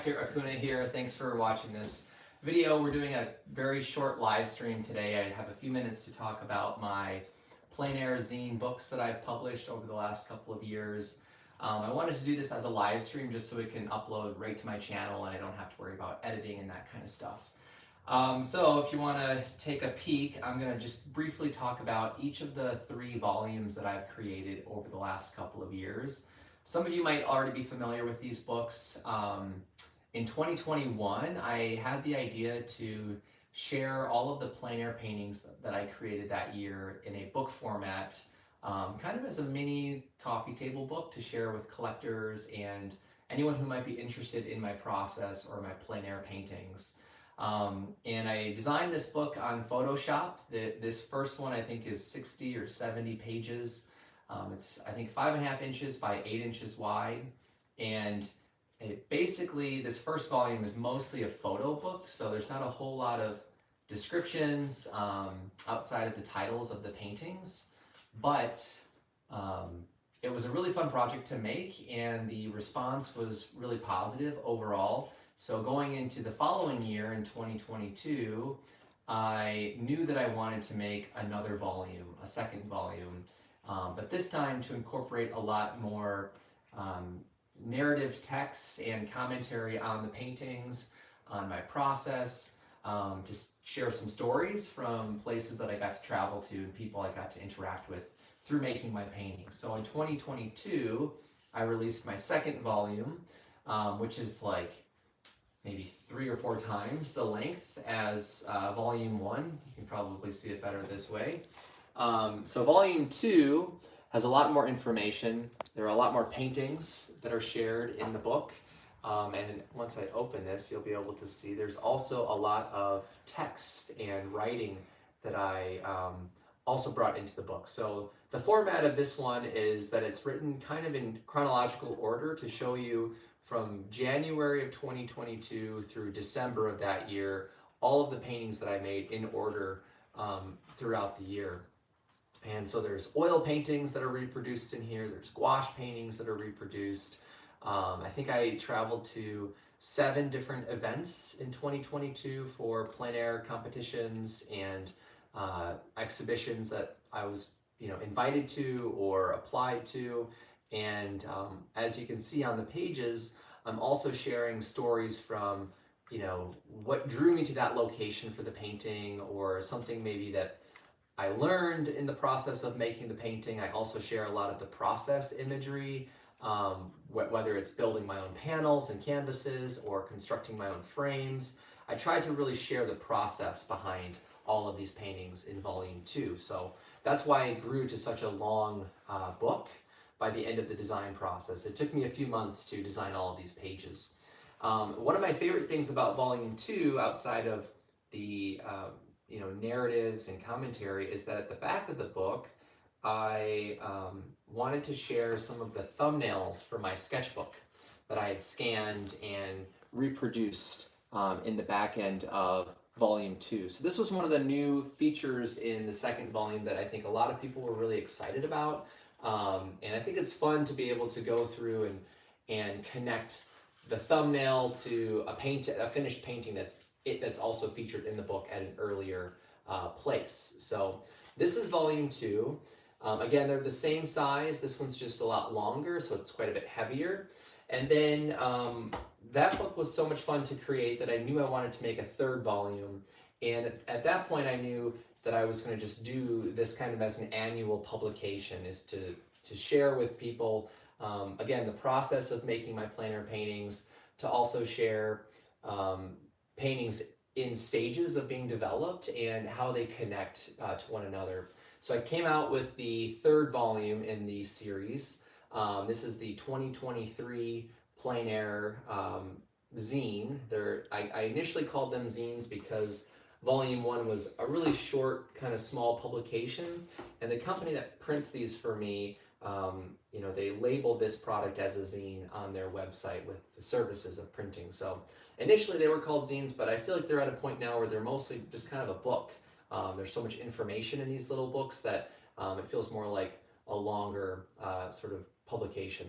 Hector Acuna here. Thanks for watching this video. We're doing a very short live stream today. I have a few minutes to talk about my plein air zine books that I've published over the last couple of years. I wanted to do this as a live stream just so it can upload right to my channel and I don't have to worry about editing and that kind of stuff. So if you want to take a peek, I'm going to just briefly talk about each of the 3 volumes that I've created over the last couple of years. Some of you might already be familiar with these books. In 2021, I had the idea to share all of the plein air paintings that I created that year in a book format, kind of as a mini coffee table book to share with collectors and anyone who might be interested in my process or my plein air paintings. And I designed this book on Photoshop. This first one I think is 60 or 70 pages. It's I think 5.5 inches by 8 inches wide, and basically this first volume is mostly a photo book, so there's not a whole lot of descriptions outside of the titles of the paintings, but it was a really fun project to make and the response was really positive overall. So going into the following year in 2022, I knew that I wanted to make another volume, a second volume. But this time to incorporate a lot more narrative text and commentary on the paintings, on my process, to share some stories from places that I got to travel to and people I got to interact with through making my paintings. So in 2022, I released my second volume, which is like maybe 3 or 4 times the length as volume 1. You can probably see it better this way. So volume 2 has a lot more information. There are a lot more paintings that are shared in the book. And once I open this, you'll be able to see there's also a lot of text and writing that I also brought into the book. So the format of this one is that it's written kind of in chronological order to show you from January of 2022 through December of that year, all of the paintings that I made in order throughout the year. And so there's oil paintings that are reproduced in here. There's gouache paintings that are reproduced. I think I traveled to 7 different events in 2022 for plein air competitions and exhibitions that I was, invited to or applied to. And as you can see on the pages, I'm also sharing stories from, what drew me to that location for the painting or something maybe that I learned in the process of making the painting. I also share a lot of the process imagery, whether it's building my own panels and canvases or constructing my own frames. I tried to really share the process behind all of these paintings in volume 2. So that's why it grew to such a long book by the end of the design process. It took me a few months to design all of these pages. One of my favorite things about volume 2, outside of the narratives and commentary, is that at the back of the book, I wanted to share some of the thumbnails for my sketchbook that I had scanned and reproduced in the back end of volume 2. So this was one of the new features in the second volume that I think a lot of people were really excited about. And I think it's fun to be able to go through and connect the thumbnail to a finished painting that's also featured in the book at an earlier place. So this is volume 2. Again, they're the same size. This one's just a lot longer, so it's quite a bit heavier. And then that book was so much fun to create that I knew I wanted to make a 3rd volume. And at that point, I knew that I was going to just do this kind of as an annual publication, is to share with people, again, the process of making my plein air paintings, to also share paintings in stages of being developed and how they connect to one another. So I came out with the 3rd volume in the series. This is the 2023 plein air zine. I initially called them zines because volume 1 was a really short, kind of small publication, and the company that prints these for me, they label this product as a zine on their website with the services of printing. So initially they were called zines, but I feel like they're at a point now where they're mostly just kind of a book. There's so much information in these little books that it feels more like a longer sort of publication.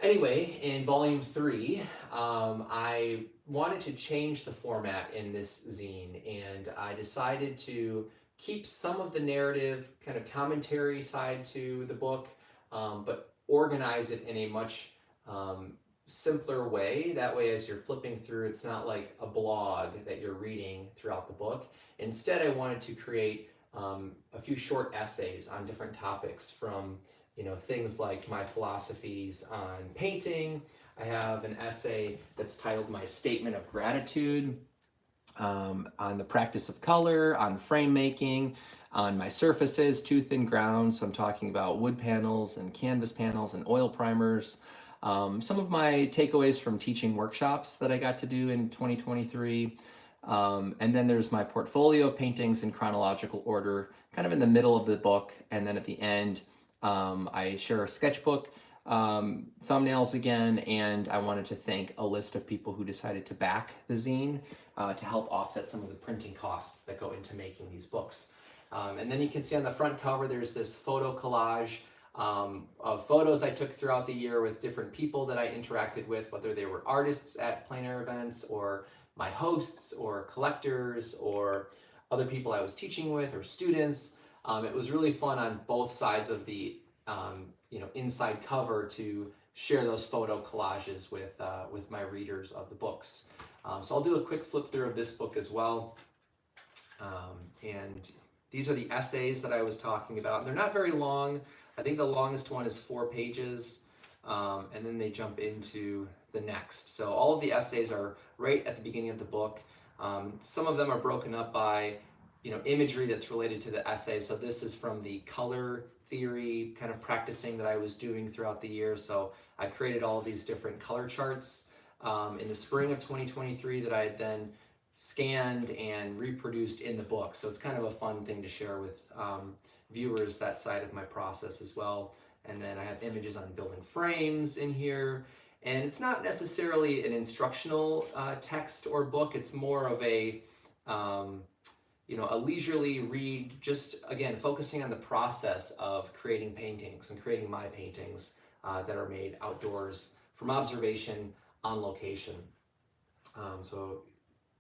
Anyway, in volume 3, I wanted to change the format in this zine, and I decided to keep some of the narrative kind of commentary side to the book, but organize it in a much simpler way. That way, as you're flipping through, it's not like a blog that you're reading throughout the book. Instead, I wanted to create a few short essays on different topics, from things like my philosophies on painting. I have an essay that's titled My Statement of Gratitude, on the practice of color, on frame making, on my surfaces, tooth and ground. So I'm talking about wood panels and canvas panels and oil primers. Some of my takeaways from teaching workshops that I got to do in 2023. And then there's my portfolio of paintings in chronological order, kind of in the middle of the book. And then at the end, I share a sketchbook, thumbnails again, and I wanted to thank a list of people who decided to back the zine to help offset some of the printing costs that go into making these books. And then you can see on the front cover, there's this photo collage of photos I took throughout the year with different people that I interacted with, whether they were artists at plein air events, or my hosts, or collectors, or other people I was teaching with, or students. It was really fun on both sides of the inside cover to share those photo collages with my readers of the books. So I'll do a quick flip through of this book as well. And these are the essays that I was talking about. They're not very long. I think the longest one is 4 pages, and then they jump into the next. So all of the essays are right at the beginning of the book. Some of them are broken up by imagery that's related to the essay. So this is from the color theory kind of practicing that I was doing throughout the year. So I created all of these different color charts in the spring of 2023 that I had then scanned and reproduced in the book. So it's kind of a fun thing to share with viewers, that side of my process as well. And then I have images on building frames in here. And it's not necessarily an instructional text or book. It's more of a leisurely read, just again focusing on the process of creating paintings and creating my paintings that are made outdoors from observation on location. So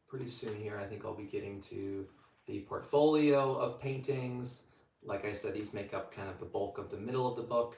pretty soon here, I think I'll be getting to the portfolio of paintings. Like I said, these make up kind of the bulk of the middle of the book.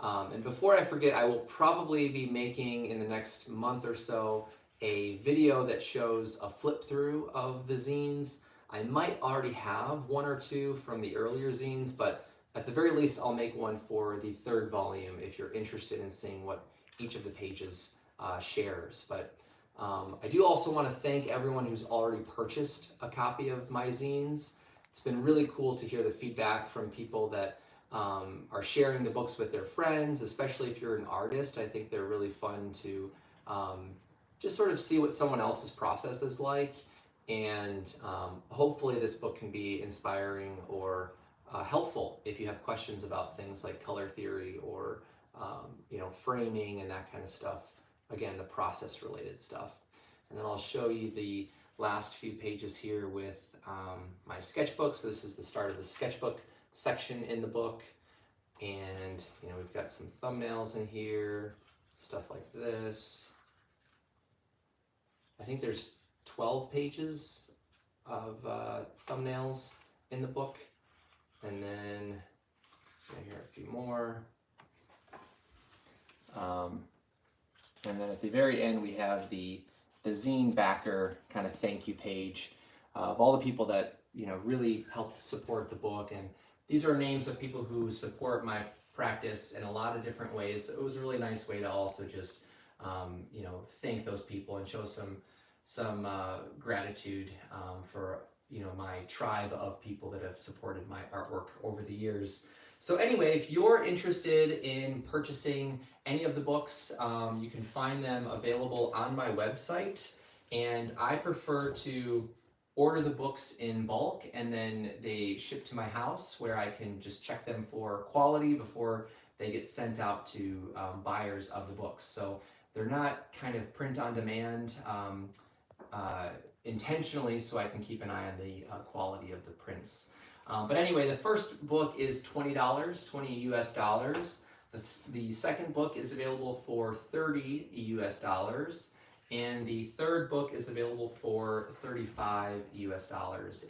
And before I forget, I will probably be making in the next month or so a video that shows a flip through of the zines. I might already have 1 or 2 from the earlier zines, but at the very least, I'll make one for the 3rd volume if you're interested in seeing what each of the pages shares. But I do also want to thank everyone who's already purchased a copy of my zines. It's been really cool to hear the feedback from people that are sharing the books with their friends, especially if you're an artist. I think they're really fun to just sort of see what someone else's process is like. And hopefully this book can be inspiring or helpful if you have questions about things like color theory or framing and that kind of stuff. Again, the process related stuff. And then I'll show you the last few pages here with my sketchbook. So this is the start of the sketchbook section in the book. And we've got some thumbnails in here, stuff like this. I think there's 12 pages of thumbnails in the book. And then here are a few more. And then at the very end, we have the zine backer kind of thank you page of all the people that really helped support the book. And these are names of people who support my practice in a lot of different ways. So it was a really nice way to also just thank those people and show some gratitude for my tribe of people that have supported my artwork over the years. So anyway, if you're interested in purchasing any of the books, you can find them available on my website. And I prefer to order the books in bulk and then they ship to my house, where I can just check them for quality before they get sent out to buyers of the books. So they're not kind of print on demand intentionally, so I can keep an eye on the quality of the prints. But anyway, the first book is $20, $20 US. The second book is available for $30 US, and the third book is available for $35 US.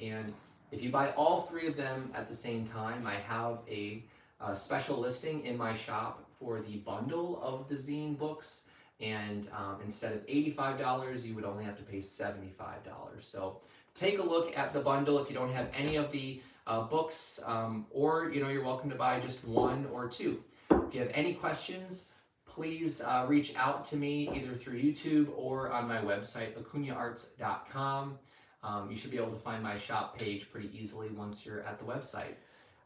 And if you buy all three of them at the same time, I have a special listing in my shop for the bundle of the zine books, and instead of $85, you would only have to pay $75. So take a look at the bundle if you don't have any of the books, or you're welcome to buy just one or two. If you have any questions, please reach out to me either through YouTube or on my website, acunhaarts.com. You should be able to find my shop page pretty easily once you're at the website.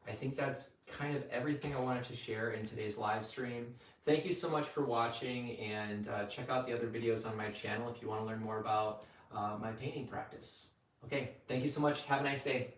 I think that's kind of everything I wanted to share in today's live stream. Thank you so much for watching, and check out the other videos on my channel if you want to learn more about my painting practice. Okay, thank you so much. Have a nice day.